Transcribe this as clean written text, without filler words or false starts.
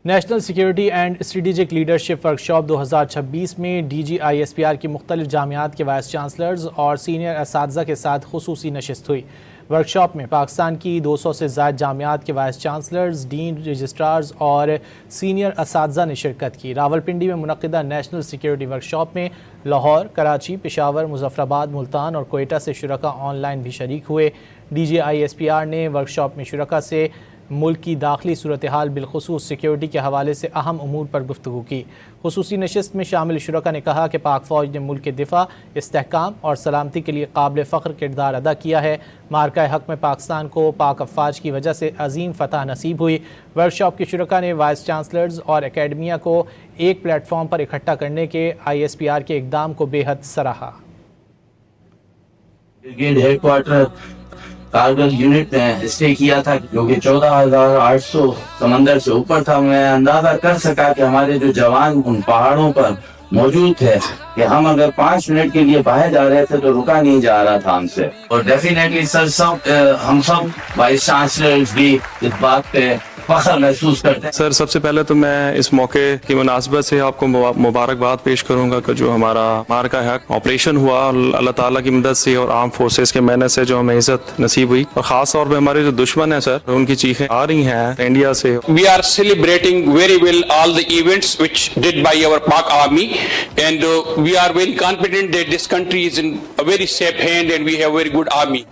National security and strategic leadership workshop 2026 میں D G I S P R کی مختلف جامعات کے وائس چانسلرز اور سینئر اساتذہ کے ساتھ خصوصی نشست ہوئی۔ ورکشاپ میں پاکستان کی 200 سے زائد جامعات کے وائس چانسلرز، ڈین، رجسٹرارز اور سینئر اساتذہ نے شرکت کی۔ راولپنڈی میں منعقدہ نیشنل سیکیورٹی ورکشاپ میں لاہور، کراچی، پشاور، مظفر آباد، ملتان اور کوئٹہ سے شرکاء آن لائن بھی شریک ہوئے۔ D G I S P R نے ورکشاپ میں شرکاء سے ملک کی داخلی صورتحال بالخصوص سیکیورٹی کے حوالے سے اہم امور پر گفتگو کی۔ خصوصی نشست میں شامل شرکاء نے کہا کہ پاک فوج نے ملک کے دفاع، استحکام اور سلامتی کے لیے قابل فخر کردار ادا کیا ہے۔ معرکہ حق میں پاکستان کو پاک افواج کی وجہ سے عظیم فتح نصیب ہوئی۔ ورکشاپ کے شرکاء نے وائس چانسلرز اور اکیڈمیا کو ایک پلیٹ فارم پر اکٹھا کرنے کے آئی ایس پی آر کے اقدام کو بے حد سراہا۔ ہیڈ کوارٹر کارگل یونٹ نے اسٹے کیا تھا جو کہ 14,800 سمندر سے اوپر تھا۔ میں اندازہ کر سکا کہ ہمارے جو جوان ان پہاڑوں پر موجود تھے کہ ہم اگر 5 منٹ کے لیے باہر جا رہے تھے تو رکا نہیں جا رہا تھا ہم سے۔ اور ڈیفینیٹلی سر ہم سب وائس چانسلرز بھی اس بات پہ فخر محسوس کرتے ہیں۔ سر سب سے پہلے تو میں اس موقع کی مناسبت سے آپ کو مبارکباد پیش کروں گا کہ جو ہمارا معرکہ حق آپریشن ہوا اللہ تعالیٰ کی مدد سے اور آرم فورسز کے محنت سے جو ہمیں عزت نصیب ہوئی، اور خاص طور پہ ہمارے جو دشمن ہیں سر ان کی چیخیں آ رہی ہیں انڈیا سے۔ We are celebrating very well all the events which did by our Pak Army, and we are very confident that this country is in a very safe hand and we have very good army.